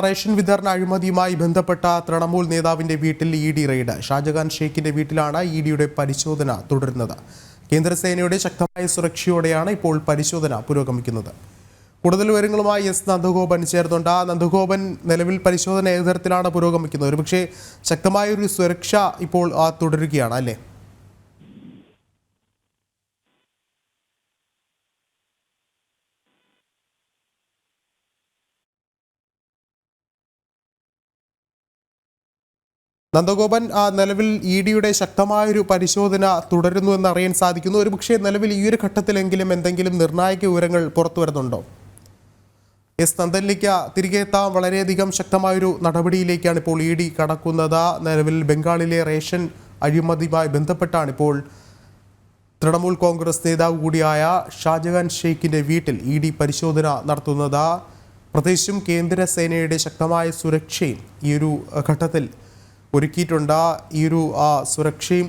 Ration വിതരണ അഴിമതിയുമായി ബന്ധപ്പെട്ട തൃണമൂൽ നേതാവിന്റെ വീട്ടിൽ ഇഡി റെയ്ഡ്. ഷാജഹാൻ ഷെയ്ഖിന്റെ വീട്ടിലാണ് ഇഡിയുടെ പരിശോധന തുടരുന്നത്. കേന്ദ്രസേനയുടെ ശക്തമായ സുരക്ഷയോടെയാണ് ഇപ്പോൾ പരിശോധന പുരോഗമിക്കുന്നത്. കൂടുതൽ വിവരങ്ങളുമായി എസ് നന്ദഗോപൻ ചേർന്നുണ്ട്. നന്ദഗോപൻ, നിലവിൽ പരിശോധന ഏത് തരത്തിലാണ് പുരോഗമിക്കുന്നത്? ഒരുപക്ഷെ ശക്തമായൊരു സുരക്ഷ ഇപ്പോൾ തുടരുകയാണ് അല്ലേ? നന്ദഗോപൻ, നിലവിൽ ഇഡിയുടെ ശക്തമായൊരു പരിശോധന തുടരുന്നു എന്ന് അറിയാൻ സാധിക്കുന്നു. ഒരുപക്ഷെ നിലവിൽ ഈ ഒരു ഘട്ടത്തിലെങ്കിലും എന്തെങ്കിലും നിർണായക വിവരങ്ങൾ പുറത്തു വരുന്നുണ്ടോ? എസ് നന്ദനിലേക്ക് തിരികെ എത്താം. വളരെയധികം ശക്തമായൊരു നടപടിയിലേക്കാണ് ഇപ്പോൾ ഇഡി കടക്കുന്നത്. നിലവിൽ ബംഗാളിലെ റേഷൻ അഴിമതിയുമായി ബന്ധപ്പെട്ടാണ് ഇപ്പോൾ തൃണമൂൽ കോൺഗ്രസ് നേതാവ് കൂടിയായ ഷാജഹാൻ ഷെയ്ഖിന്റെ വീട്ടിൽ ഇഡി പരിശോധന നടത്തുന്നത്. പ്രത്യേകിച്ചും കേന്ദ്രസേനയുടെ ശക്തമായ സുരക്ഷയും ഈ ഒരു ഘട്ടത്തിൽ ഒരുക്കിയിട്ടുണ്ട്. ഈ ഒരു സുരക്ഷയും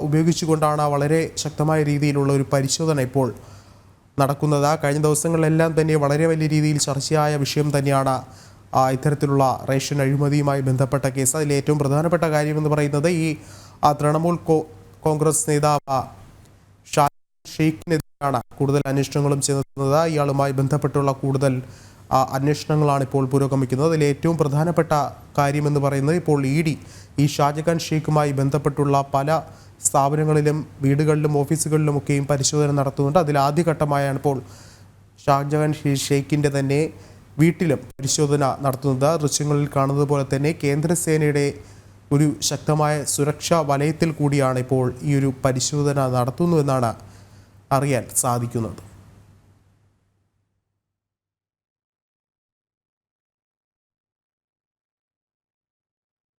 ഉപയോഗിച്ചുകൊണ്ടാണ് വളരെ ശക്തമായ രീതിയിലുള്ള ഒരു പരിശോധന ഇപ്പോൾ നടക്കുന്നത്. കഴിഞ്ഞ ദിവസങ്ങളിലെല്ലാം തന്നെ വളരെ വലിയ രീതിയിൽ ചർച്ചയായ വിഷയം തന്നെയാണ് ഇത്തരത്തിലുള്ള റേഷൻ അഴിമതിയുമായി ബന്ധപ്പെട്ട കേസ്. അതിൽ ഏറ്റവും പ്രധാനപ്പെട്ട കാര്യമെന്ന് പറയുന്നത് ഈ തൃണമൂൽ കോൺഗ്രസ് നേതാവ് ഷാജഹാൻ ഷെയ്ഖിനെതിരെയാണ് കൂടുതൽ അന്വേഷണങ്ങളും ചെലുത്തുന്നത്. ഇയാളുമായി ബന്ധപ്പെട്ടുള്ള കൂടുതൽ അന്വേഷണങ്ങളാണ് ഇപ്പോൾ പുരോഗമിക്കുന്നത്. അതിൽ ഏറ്റവും പ്രധാനപ്പെട്ട കാര്യമെന്ന് പറയുന്നത് ഇപ്പോൾ ഇഡി ഈ ഷാജഹാൻ ഷെയ്ഖുമായി ബന്ധപ്പെട്ടുള്ള പല സ്ഥാപനങ്ങളിലും വീടുകളിലും ഓഫീസുകളിലുമൊക്കെയും പരിശോധന നടത്തുന്നുണ്ട്. അതിൽ ആദ്യഘട്ടമായാണ് ഇപ്പോൾ ഷാജഹാൻ ഷെയ്ഖിൻ്റെ തന്നെ വീട്ടിലും പരിശോധന നടത്തുന്നത്. ദൃശ്യങ്ങളിൽ കാണുന്നത് പോലെ തന്നെ കേന്ദ്രസേനയുടെ ഒരു ശക്തമായ സുരക്ഷാ വലയത്തിൽ കൂടിയാണ് ഇപ്പോൾ ഈ ഒരു പരിശോധന നടത്തുന്നുവെന്നാണ് അറിയാൻ സാധിക്കുന്നത്.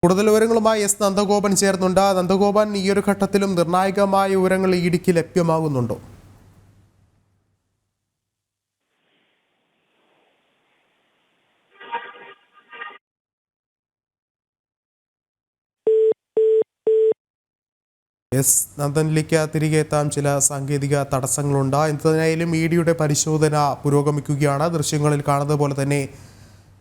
കൂടുതൽ വിവരങ്ങളുമായി എസ് നന്ദഗോപൻ ചേർന്നുണ്ട്. നന്ദഗോപൻ, ഈ ഒരു ഘട്ടത്തിലും നിർണായകമായ വിവരങ്ങൾ ഇഡിക്ക് ലഭ്യമാകുന്നുണ്ടോ? എസ് നന്ദനിലേക്ക് തിരികെ എത്താൻ ചില സാങ്കേതിക തടസ്സങ്ങളുണ്ട്. എന്തായാലും ഇഡിയുടെ പരിശോധന പുരോഗമിക്കുകയാണ്. ദൃശ്യങ്ങളിൽ കാണുന്നത് പോലെ തന്നെ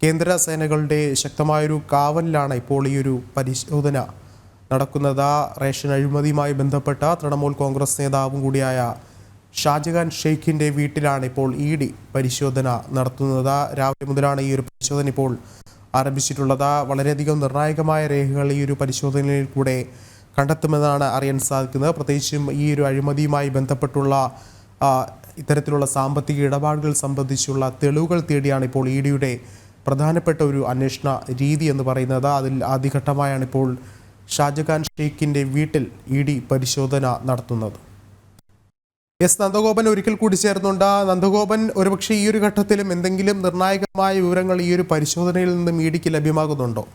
കേന്ദ്ര സേനകളുടെ ശക്തമായൊരു കാവലിലാണ് ഇപ്പോൾ ഈ ഒരു പരിശോധന നടക്കുന്നത്. റേഷൻ അഴിമതിയുമായി ബന്ധപ്പെട്ട തൃണമൂൽ കോൺഗ്രസ് നേതാവും കൂടിയായ ഷാജഹാൻ ഷെയ്ഖിൻ്റെ വീട്ടിലാണ് ഇപ്പോൾ ഇഡി പരിശോധന നടത്തുന്നത്. രാവിലെ മുതലാണ് ഈ ഒരു പരിശോധന ഇപ്പോൾ ആരംഭിച്ചിട്ടുള്ളത്. വളരെയധികം നിർണായകമായ രേഖകൾ ഈ ഒരു പരിശോധനയിൽ കൂടെ കണ്ടെത്തുമെന്നാണ് അറിയാൻ സാധിക്കുന്നത്. പ്രത്യേകിച്ചും ഈ ഒരു അഴിമതിയുമായി ബന്ധപ്പെട്ടുള്ള ഇത്തരത്തിലുള്ള സാമ്പത്തിക ഇടപാടുകൾ സംബന്ധിച്ചുള്ള തെളിവുകൾ തേടിയാണ് ഇപ്പോൾ ഇഡിയുടെ പ്രധാനപ്പെട്ട ഒരു അന്വേഷണ രീതി എന്ന് പറയുന്നത്. അതിൽ ആദ്യഘട്ടമായാണ് ഇപ്പോൾ ഷാജഹാൻ ഷെയ്ഖിൻ്റെ വീട്ടിൽ ഇഡി പരിശോധന നടത്തുന്നത്. എസ് നന്ദഗോപൻ ഒരിക്കൽ കൂടി ചേർന്നുണ്ട്. നന്ദഗോപൻ, ഒരുപക്ഷെ ഈ ഒരു ഘട്ടത്തിലും എന്തെങ്കിലും നിർണായകമായ വിവരങ്ങൾ ഈ ഒരു പരിശോധനയിൽ നിന്നും ഇഡിക്ക് ലഭ്യമാകുന്നുണ്ടോ?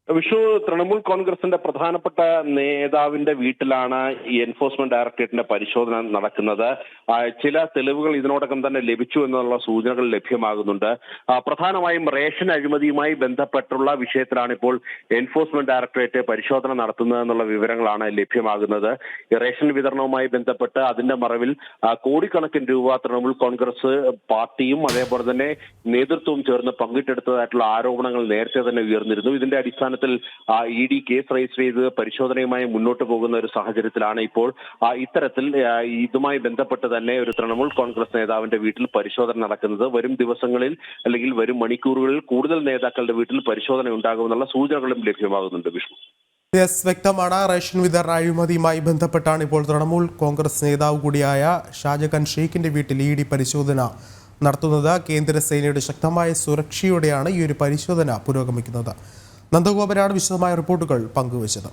വിഷു, തൃണമൂൽ കോൺഗ്രസിന്റെ പ്രധാനപ്പെട്ട നേതാവിന്റെ വീട്ടിലാണ് ഈ എൻഫോഴ്സ്മെന്റ് ഡയറക്ടറേറ്റിന്റെ പരിശോധന നടക്കുന്നത്. ചില തെളിവുകൾ ഇതിനോടകം തന്നെ ലഭിച്ചു എന്നുള്ള സൂചനകൾ ലഭ്യമാകുന്നുണ്ട്. പ്രധാനമായും റേഷൻ അഴിമതിയുമായി ബന്ധപ്പെട്ടുള്ള വിഷയത്തിലാണ് ഇപ്പോൾ എൻഫോഴ്സ്മെന്റ് ഡയറക്ടറേറ്റ് പരിശോധന നടത്തുന്നത് എന്നുള്ള വിവരങ്ങളാണ് ലഭ്യമാകുന്നത്. റേഷൻ വിതരണവുമായി ബന്ധപ്പെട്ട് അതിന്റെ മറവിൽ കോടിക്കണക്കിന് രൂപ തൃണമൂൽ കോൺഗ്രസ് പാർട്ടിയും അതേപോലെ തന്നെ നേതൃത്വവും ചേർന്ന് പങ്കിട്ടെടുത്തതായിട്ടുള്ള ആരോപണങ്ങൾ നേരത്തെ തന്നെ ഉയർന്നിരുന്നു. ഇതിന്റെ അടിസ്ഥാനത്തിൽ ഇഡി കേസ് രജിസ്റ്റർ ചെയ്ത് പരിശോധനയുമായി മുന്നോട്ട് പോകുന്ന ഒരു സാഹചര്യത്തിലാണ് ഇപ്പോൾ ഇത്തരത്തിൽ ഇതുമായി ബന്ധപ്പെട്ട് തന്നെ ഒരു തൃണമൂൽ കോൺഗ്രസ് നേതാവിന്റെ വീട്ടിൽ പരിശോധന നടക്കുന്നത്. വരും ദിവസങ്ങളിൽ അല്ലെങ്കിൽ വരും മണിക്കൂറുകളിൽ കൂടുതൽ നേതാക്കളുടെ വീട്ടിൽ പരിശോധന ഉണ്ടാകുമെന്നുള്ള സൂചനകളും ലഭ്യമാകുന്നുണ്ട്. വിഷ്ണു, വ്യക്തമാണ്. റേഷൻ വിതരണ അഴിമതിയുമായി ബന്ധപ്പെട്ടാണ് ഇപ്പോൾ തൃണമൂൽ കോൺഗ്രസ് നേതാവ് കൂടിയായ ഷാജഹാൻ ഷെയ്ഖിന്റെ വീട്ടിൽ ഇഡി പരിശോധന നടത്തുന്നത്. കേന്ദ്രസേനയുടെ ശക്തമായ സുരക്ഷയോടെയാണ് ഈ ഒരു പരിശോധന പുരോഗമിക്കുന്നത്. നന്ദഗോപനാണ് വിശദമായ റിപ്പോർട്ടുകൾ പങ്കുവച്ചത്.